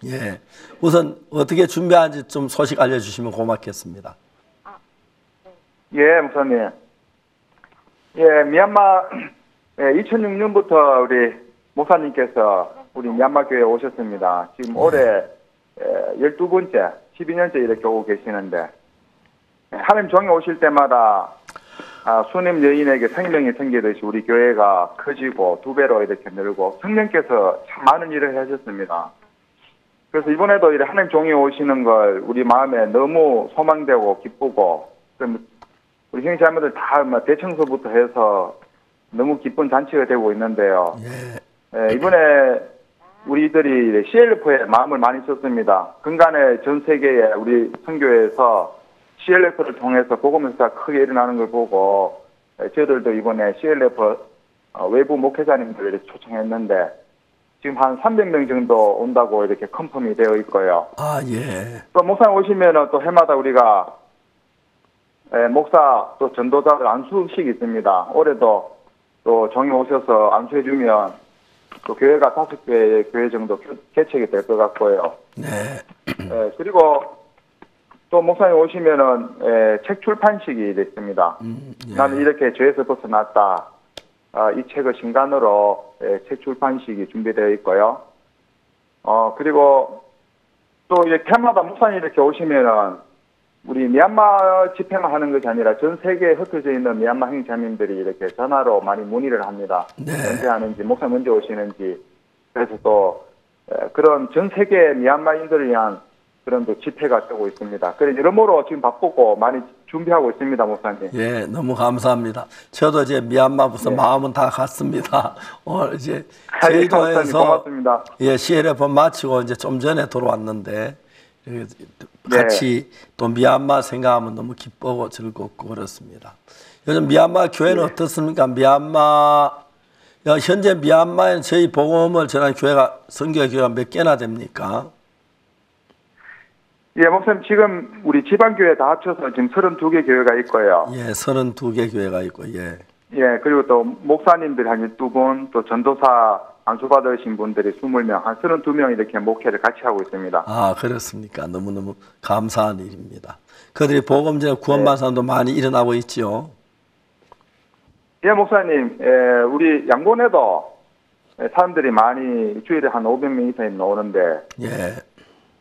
예. 우선 어떻게 준비하는지 좀 소식 알려주시면 고맙겠습니다. 예, 목사님. 예, 미얀마 2006년부터 우리 목사님께서 우리 미얀마 교회에 오셨습니다. 지금 올해 12번째, 12년째 이렇게 오고 계시는데 하나님 종이 오실 때마다 수님 여인에게 생명이 생기듯이 우리 교회가 커지고 2배로 이렇게 늘고 성령께서 참 많은 일을 하셨습니다. 그래서 이번에도 이렇게 하나님 종이 오시는 걸 우리 마음에 너무 소망되고 기쁘고 우리 형제자매들 다 대청소부터 해서 너무 기쁜 잔치가 되고 있는데요. 이번에 우리들이 CLF에 마음을 많이 썼습니다. 근간에 전 세계에 우리 선교회에서 CLF를 통해서 복음행사가 크게 일어나는 걸 보고 저희들도 이번에 CLF 외부 목회자님들을 초청했는데 지금 한 300명 정도 온다고 이렇게 컨펌이 되어 있고요. 아, 예. 또 목사님 오시면은 또 해마다 우리가 목사 또 전도자들 안수식이 있습니다. 올해도 또 종이 오셔서 안수해주면 또 교회가 5개의 교회 정도 개척이 될 것 같고요. 네. 그리고 또 목사님 오시면은 책 출판식이 있습니다. 예. 나는 이렇게 죄에서 벗어났다. 이 책을 신간으로 책 출판식이 준비되어 있고요. 그리고 또 이제 해마다 목사님 이렇게 오시면은 우리 미얀마 집회만 하는 것이 아니라 전 세계에 흩어져 있는 미얀마 형제자매님들이 이렇게 전화로 많이 문의를 합니다. 네. 언제 하는지, 목사 언제 오시는지. 그래서 또 그런 전 세계 미얀마인들을 위한 그런 또 집회가 되고 있습니다. 그래서 여러모로 지금 바쁘고 많이 준비하고 있습니다, 목사님. 예, 너무 감사합니다. 저도 이제 미얀마 무슨 마음은 다 갔습니다. 오늘 이제 제주도에서 고맙습니다. 예, CLF 마치고 이제 좀 전에 들어왔는데 같이 또 미얀마 생각하면 너무 기쁘고 즐겁고 그렇습니다. 요즘 미얀마 교회는 어떻습니까? 미얀마 현재 미얀마에는 저희 복음을 전하는 교회가 선교교회가 몇 개나 됩니까? 예, 목사님 지금 우리 지방교회 다 합쳐서 지금 32개 교회가 있고요. 예, 32개 교회가 있고, 예. 예, 그리고 또 목사님들이 한 12분, 또 전도사 안수받으신 분들이 20명, 한 32명 이렇게 목회를 같이 하고 있습니다. 아, 그렇습니까? 너무너무 감사한 일입니다. 그들이 복음 전에 구원받은 사람도 많이 일어나고 있지요. 예, 목사님, 우리 양곤에도 사람들이 많이 주일에 한 500명 이상이 나오는데, 예.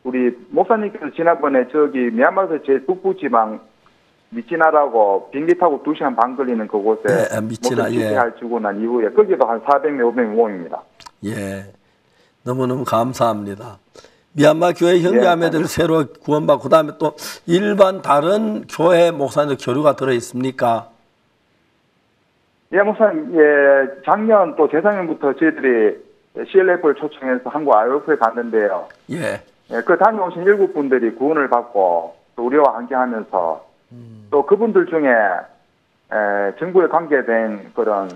우리 목사님께서 지난번에 저기 미얀마에서 제일 북부 지방 미치나라고 비행기 타고 2시간 반 걸리는 그곳에 네, 미치나, 예. 주고 난 이후에 거기도 한 400명, 500명 모입니다. 예, 너무너무 감사합니다. 미얀마 교회 형제자매들 새로 구원받고 그다음에 또 일반 다른 교회 목사님들 교류가 들어 있습니까? 예, 목사님, 예, 작년 또 재작년부터 저희들이 CLF를 초청해서 한국 IOF에 갔는데요. 예. 예, 그 다녀오신 7분들이 구원을 받고 또 우리와 함께하면서 또 그분들 중에 정부에 관계된 그런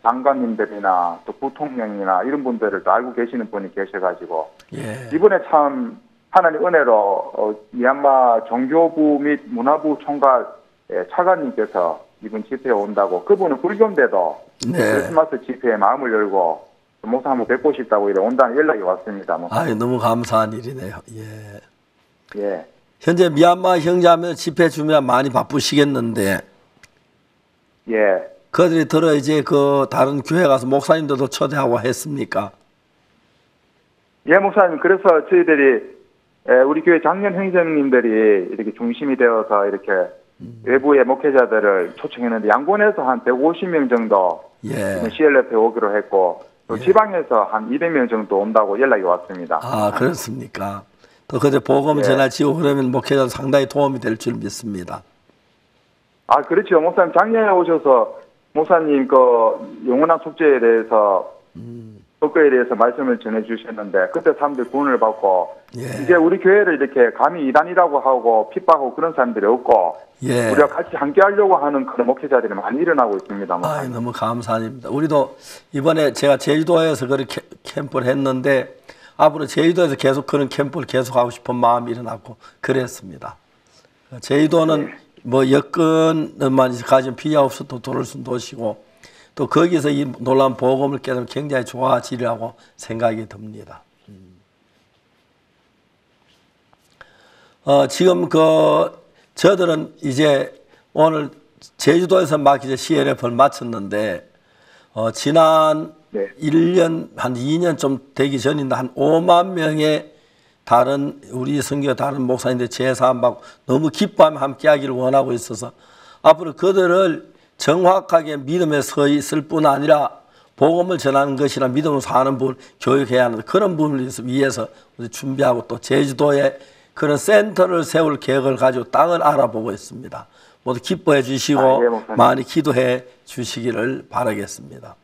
장관님들이나 또 부통령이나 이런 분들을 또 알고 계시는 분이 계셔가지고 예. 이번에 참 하나님 은혜로 미얀마 종교부 및 문화부 총괄 차관님께서 이번 집회에 온다고 그분은 불교인데도 네. 크리스마스 집회에 마음을 열고 목사 한번 뵙고 싶다고 이래 온다는 연락이 왔습니다. 아유, 너무 감사한 일이네요. 예. 예. 현재 미얀마 형제하면 집회 준비가 많이 바쁘시겠는데 예. 그들이 들어 이제 그 다른 교회 가서 목사님들도 초대하고 했습니까? 예, 목사님. 그래서 저희들이 우리 교회 장년 형제님들이 이렇게 중심이 되어서 이렇게 외부의 목회자들을 초청했는데 양곤에서 한 150명 정도 예. CLF에 오기로 했고 또 지방에서 한 200명 정도 온다고 연락이 왔습니다. 아, 그렇습니까? 또 그때 복음 예. 전하지고 그러면 목회자 상당히 도움이 될 줄 믿습니다. 아, 그렇죠. 목사님 작년에 오셔서 목사님 그 영원한 축제에 대해서 그거에 대해서 말씀을 전해주셨는데 그때 사람들이 구원을 받고 예. 이제 우리 교회를 이렇게 감히 이단이라고 하고 핍박하고 그런 사람들이 없고 예. 우리가 같이 함께 하려고 하는 그런 목회자들이 많이 일어나고 있습니다. 아, 너무 감사합니다. 우리도 이번에 제가 제주도에서 그렇게 캠프를 했는데 앞으로 제주도에서 계속 그런 캠프를 계속하고 싶은 마음이 일어났고 그랬습니다. 제주도는 뭐 여건만 가지면 비자 없어도 돌을 쓴 도시고 또 거기서 이 놀라운 복음을 깨달으면 굉장히 좋아지리라고 생각이 듭니다. 지금 저들은 이제 오늘 제주도에서 막 이제 CLF를 마쳤는데 지난 1년 한 2년 좀 되기 전인데 한 5만 명의 다른 우리 선교 다른 목사님들 제사함 받고 너무 기뻐하며 함께하기를 원하고 있어서 앞으로 그들을 정확하게 믿음에 서 있을 뿐 아니라 복음을 전하는 것이나 믿음을 사는 분을 교육해야 하는 그런 부분을 위해서 준비하고 또 제주도에 그런 센터를 세울 계획을 가지고 땅을 알아보고 있습니다. 모두 기뻐해 주시고 예, 많이 기도해 주시기를 바라겠습니다.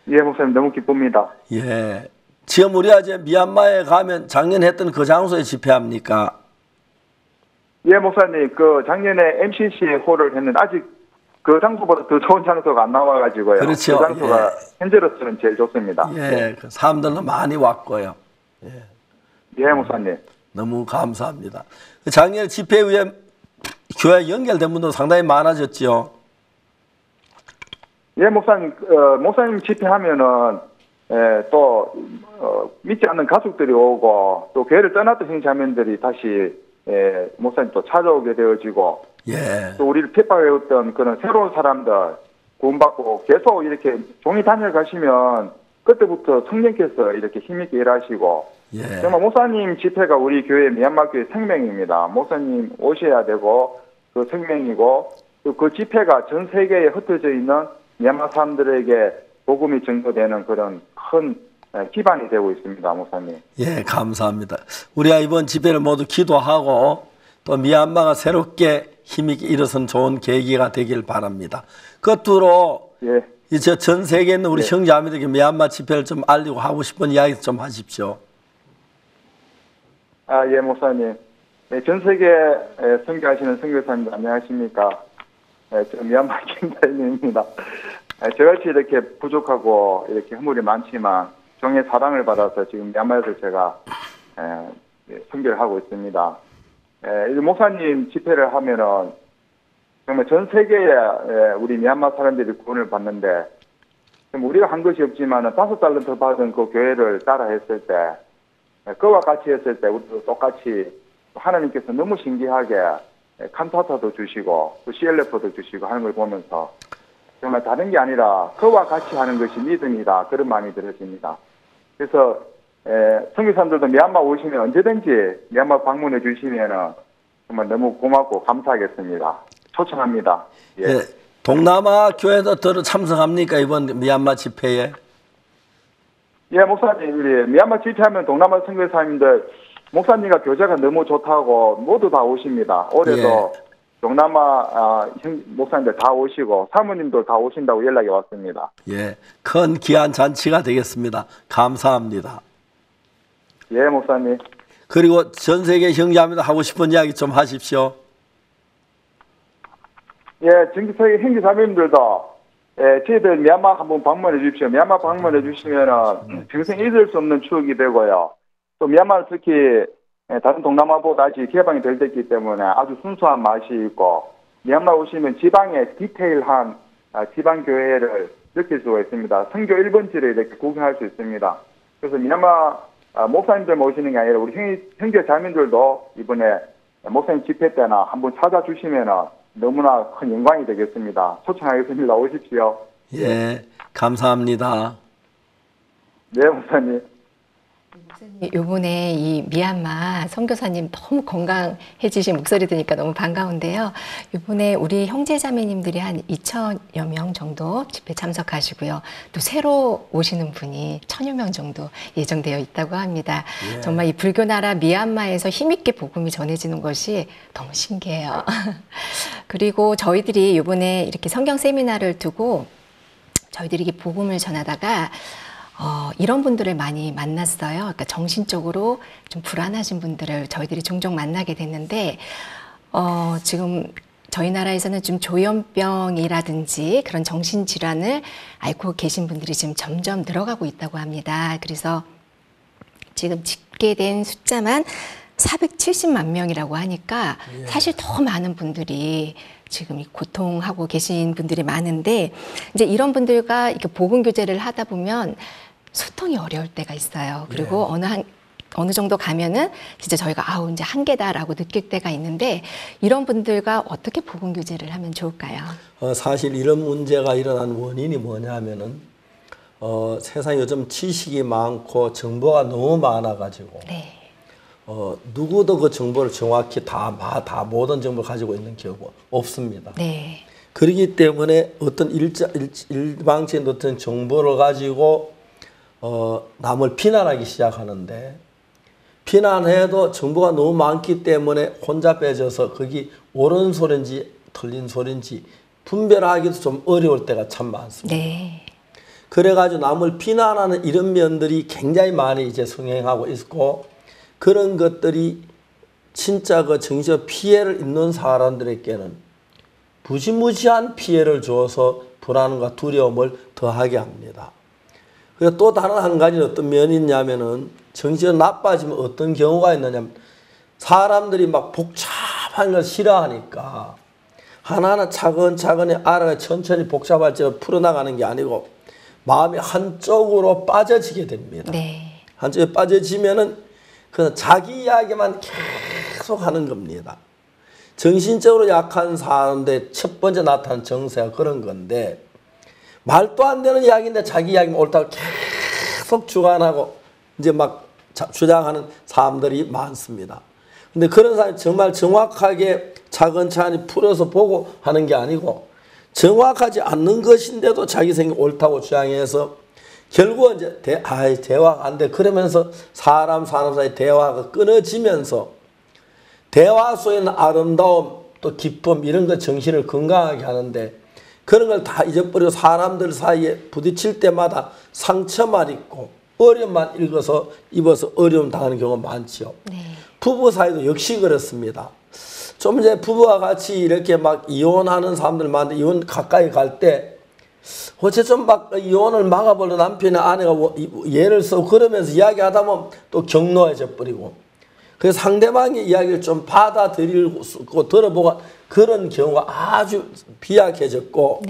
예, 목사님 너무 기쁩니다. 예. 지금 우리가 이제 미얀마에 가면 작년에 했던 그 장소에 집회합니까? 예, 목사님 그 작년에 MCC 홀을 했는데 아직 그 장소보다 더 좋은 장소가 안 나와가지고요. 그렇죠. 그 장소가 현재로서는 제일 좋습니다. 예, 그 사람들도 많이 왔고요. 예, 목사님. 너무 감사합니다. 작년 집회 후에 교회 연결된 분도 상당히 많아졌죠. 예, 목사님. 목사님 집회하면은 또 믿지 않는 가족들이 오고 또 교회를 떠났던 형제자매들이 다시 목사님 또 찾아오게 되어지고 예. 또 우리를 핍박해왔던 그런 새로운 사람들 구원받고 계속 이렇게 종이 다녀가시면 그때부터 성령께서 이렇게 힘있게 일하시고 예. 정말 목사님 집회가 우리 교회 미얀마 교회 생명입니다. 목사님 오셔야 되고 그 생명이고 또 그 집회가 전 세계에 흩어져 있는 미얀마 사람들에게 복음이 전도되는 그런 큰 기반이 되고 있습니다, 목사님. 예, 감사합니다. 우리가 이번 집회를 모두 기도하고 또 미얀마가 새롭게 힘있게 일어선 좋은 계기가 되길 바랍니다. 끝으로 예. 이제 전 세계에 있는 우리 형제자매들에게 미얀마 집회를 좀 알리고 하고 싶은 이야기 좀 하십시오. 아, 예, 목사님. 네, 전 세계에 선교하시는 선교사님들 안녕하십니까? 네, 저 미얀마 김다인입니다. 저같이 이렇게 부족하고 이렇게 허물이 많지만 종의 사랑을 받아서 지금 미얀마에서 제가 선교를 하고 있습니다. 이 목사님 집회를 하면은 정말 전 세계에 우리 미얀마 사람들이 구원을 받는데 우리가 한 것이 없지만은 5달러터 받은 그 교회를 따라 했을 때 그와 같이 했을 때 우리도 똑같이 하나님께서 너무 신기하게 칸타타도 주시고 또 CLF도 주시고 하는 걸 보면서 정말 다른 게 아니라 그와 같이 하는 것이 믿음이다 그런 마음이 들어집니다. 그래서 선교사님들도 미얀마 오시면 언제든지 미얀마 방문해 주시면 정말 너무 고맙고 감사하겠습니다. 초청합니다. 예. 예, 동남아 교회도 들어 참석합니까 이번 미얀마 집회에? 예, 목사님, 우리 미얀마 집회하면 동남아 선교사님들 목사님과 교제가 너무 좋다고 모두 다 오십니다. 올해도 동남아 목사님들 다 오시고 사모님도 다 오신다고 연락이 왔습니다. 예, 큰 귀한 잔치가 되겠습니다. 감사합니다. 예, 목사님. 그리고 전 세계 형제자매들 하고 싶은 이야기 좀 하십시오. 예, 전기세계 형제자매님들도 저희들 미얀마 한번 방문해 주십시오. 미얀마 방문해 주시면은 평생 잊을 수 없는 추억이 되고요. 또 미얀마는 특히 다른 동남아보다 아직 개방이 덜 됐기 때문에 아주 순수한 맛이 있고 미얀마 오시면 지방의 디테일한 지방 교회를 느낄 수가 있습니다. 선교 1번지를 이렇게 구경할 수 있습니다. 그래서 미얀마 목사님들 모시는 게 아니라 우리 형제 자매들도 이번에 목사님 집회 때나 한번 찾아주시면은 너무나 큰 영광이 되겠습니다. 초청하겠습니다. 오십시오. 예, 감사합니다. 네, 목사님. 요번에 이 미얀마 선교사님 너무 건강해지신 목소리 들으니까 너무 반가운데요. 요번에 우리 형제자매님들이 한 2,000여 명 정도 집회 참석하시고요. 또 새로 오시는 분이 1,000여 명 정도 예정되어 있다고 합니다. 예. 정말 이 불교 나라 미얀마에서 힘있게 복음이 전해지는 것이 너무 신기해요. 그리고 저희들이 요번에 이렇게 성경 세미나를 두고 저희들이 이렇게 복음을 전하다가 이런 분들을 많이 만났어요. 그러니까 정신적으로 좀 불안하신 분들을 저희들이 종종 만나게 됐는데, 지금 저희 나라에서는 좀 조현병이라든지 그런 정신질환을 앓고 계신 분들이 지금 점점 늘어가고 있다고 합니다. 그래서 지금 집계된 숫자만 470만 명이라고 하니까 사실 더 많은 분들이 지금 이 고통하고 계신 분들이 많은데, 이제 이런 분들과 이렇게 복음 교제를 하다 보면 소통이 어려울 때가 있어요. 그리고 어느 정도 가면은 진짜 저희가 이제 한계다라고 느낄 때가 있는데, 이런 분들과 어떻게 복음 교제를 하면 좋을까요? 사실 이런 문제가 일어난 원인이 뭐냐면은 세상에 요즘 지식이 많고 정보가 너무 많아가지고 누구도 그 정보를 정확히 다 모든 정보를 가지고 있는 경우가 없습니다. 네. 그렇기 때문에 어떤 일방적인 어떤 정보를 가지고 남을 비난하기 시작하는데, 비난해도 정보가 너무 많기 때문에 혼자 빼져서 거기 옳은 소리인지 틀린 소리인지 분별하기도 좀 어려울 때가 참 많습니다. 네. 그래가지고 남을 비난하는 이런 면들이 굉장히 많이 이제 성행하고 있고, 그런 것들이 진짜 그 정신적 피해를 입는 사람들에게는 무지무지한 피해를 줘서 불안과 두려움을 더하게 합니다. 그리고 또 다른 한 가지는 어떤 면이 있냐면은, 정신이 나빠지면 어떤 경우가 있느냐면, 사람들이 막 복잡한 걸 싫어하니까 하나하나 차근차근히 알아가 천천히 복잡할지로 풀어나가는 게 아니고 마음이 한쪽으로 빠져지게 됩니다. 한쪽에 빠져지면은 그 자기 이야기만 계속 하는 겁니다. 정신적으로 약한 사람들 첫 번째 나타난 정세가 그런 건데, 말도 안 되는 이야기인데 자기 이야기만 옳다고 계속 주관하고 이제 막 주장하는 사람들이 많습니다. 근데 그런 사람이 정말 정확하게 차근차근히 풀어서 보고 하는 게 아니고, 정확하지 않는 것인데도 자기 생각이 옳다고 주장해서 결국은 이제 대화가 안 돼. 그러면서 사람 사이 대화가 끊어지면서 대화 속에 있는 아름다움 또 기쁨 이런 거 정신을 건강하게 하는데, 그런 걸 다 잊어버리고 사람들 사이에 부딪힐 때마다 상처만 입고 어려움만 입어서 어려움 당하는 경우가 많죠. 부부 사이도 역시 그렇습니다. 좀 이제 부부와 같이 이렇게 막 이혼하는 사람들 많은데, 이혼 가까이 갈 때 어쨌든 막 이혼을 막아버려 남편이나 아내가 예를 쓰고 그러면서 이야기하다 보면 또 격노해져 버리고, 그래서 상대방의 이야기를 좀 받아들이고 들어보고 그런 경우가 아주 비약해졌고,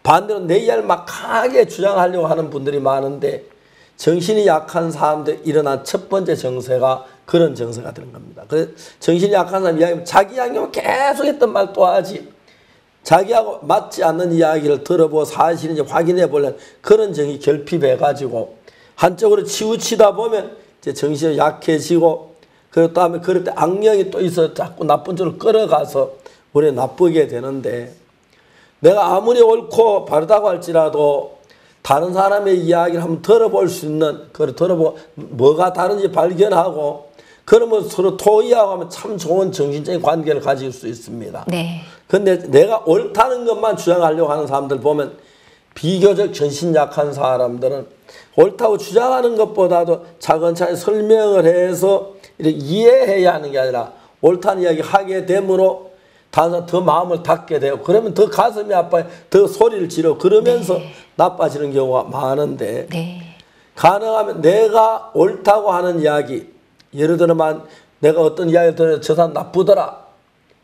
반대로 내 이야기를 막 강하게 주장하려고 하는 분들이 많은데, 정신이 약한 사람들 일어난 첫 번째 정세가 그런 정세가 되는 겁니다. 그래서 정신이 약한 사람 이야기하면 자기 이야기만 계속 했던 말 또 하지, 자기하고 맞지 않는 이야기를 들어보고 사실인지 확인해 보려는 그런 정이 결핍해가지고 한쪽으로 치우치다 보면 이제 정신이 약해지고, 그리고 다음에 그럴 때 악령이 또 있어 자꾸 나쁜 쪽으로 끌어가서 우리 나쁘게 되는데, 내가 아무리 옳고 바르다고 할지라도 다른 사람의 이야기를 한번 들어볼 수 있는, 그걸 들어보고 뭐가 다른지 발견하고 그러면 서로 토의하고 하면 참 좋은 정신적인 관계를 가질 수 있습니다. 네. 근데 내가 옳다는 것만 주장하려고 하는 사람들 보면 비교적 전신 약한 사람들은 옳다고 주장하는 것보다도 차근차근 설명을 해서 이렇게 이해해야 하는 게 아니라 옳다는 이야기 하게 되므로 더 마음을 닫게 되고 그러면 더 가슴이 아파요. 더 소리를 지르고 그러면서 네. 나빠지는 경우가 많은데 네. 가능하면 내가 옳다고 하는 이야기 예를 들면 내가 어떤 이야기를 들으면 저 사람 나쁘더라.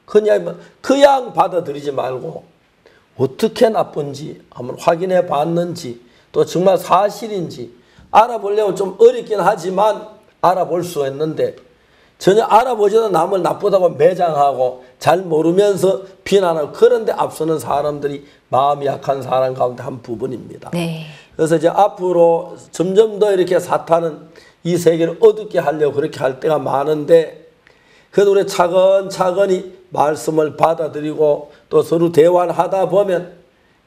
그 이야기면 그냥 받아들이지 말고 어떻게 나쁜지 한번 확인해 봤는지 또 정말 사실인지 알아보려면 좀 어렵긴 하지만 알아볼 수가 있는데 전혀 알아보지도 남을 나쁘다고 매장하고 잘 모르면서 비난하고 그런데 앞서는 사람들이 마음이 약한 사람 가운데 한 부분입니다. 네. 그래서 이제 앞으로 점점 더 이렇게 사탄은 이 세계를 어둡게 하려고 그렇게 할 때가 많은데 그래도 우리 차근차근히 말씀을 받아들이고 또 서로 대화를 하다 보면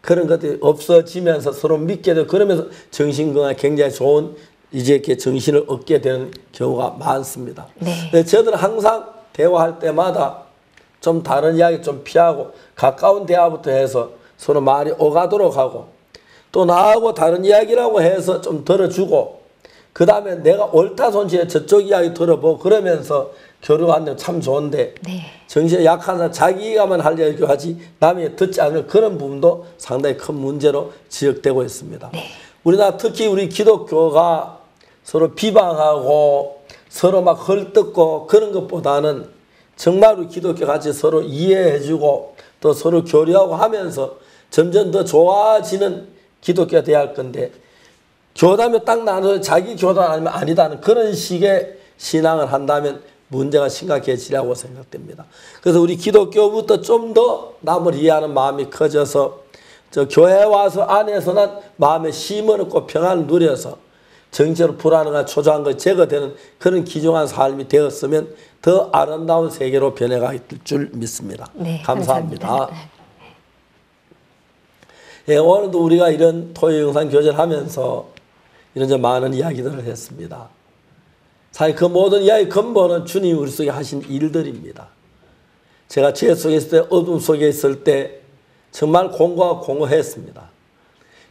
그런 것들이 없어지면서 서로 믿게 되고 그러면서 정신건강에 굉장히 좋은 이제 이렇게 정신을 얻게 되는 경우가 많습니다. 네. 저들은 항상 대화할 때마다 좀 다른 이야기 좀 피하고 가까운 대화부터 해서 서로 말이 오가도록 하고 또 나하고 다른 이야기라고 해서 좀 들어주고 그 다음에 내가 옳다 손치에 저쪽 이야기 들어보고 그러면서 교류하는 참 좋은데 네. 정신이 약한 사람 자기가만 하려고 하지 남이 듣지 않는 그런 부분도 상당히 큰 문제로 지적되고 있습니다. 네. 우리나라 특히 우리 기독교가 서로 비방하고 서로 막 헐뜯고 그런 것보다는 정말 우리 기독교 같이 서로 이해해주고 또 서로 교류하고 하면서 점점 더 좋아지는 기독교가 돼야 할 건데 교단이 딱 나눠서 자기 교단 아니면 아니다는 그런 식의 신앙을 한다면 문제가 심각해지라고 생각됩니다. 그래서 우리 기독교부터 좀 더 남을 이해하는 마음이 커져서 저 교회 와서 안에서는 마음의 쉼을 얻고 평안을 누려서 정신적으로 불안한 초조한 것 제거되는 그런 귀중한 삶이 되었으면 더 아름다운 세계로 변해갈 줄 믿습니다. 네, 감사합니다. 예, 오늘도 우리가 이런 토요 영상 교제를 하면서 이런 많은 이야기들을 했습니다. 사실 그 모든 이야기 근본은 주님이 우리 속에 하신 일들입니다. 제가 죄 속에 있을 때 어둠 속에 있을 때 정말 공고했습니다.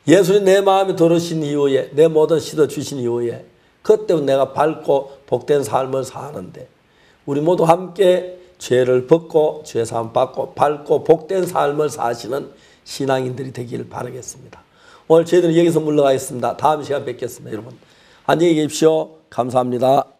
예수님 내 마음에 들으신 이후에 내 모든 시도 주신 이후에 그때부터 내가 밝고 복된 삶을 사는데 우리 모두 함께 죄를 벗고 죄사함 받고 밝고 복된 삶을 사시는 신앙인들이 되기를 바라겠습니다. 오늘 저희들은 여기서 물러가겠습니다. 다음 시간 뵙겠습니다. 여러분 안녕히 계십시오. 감사합니다.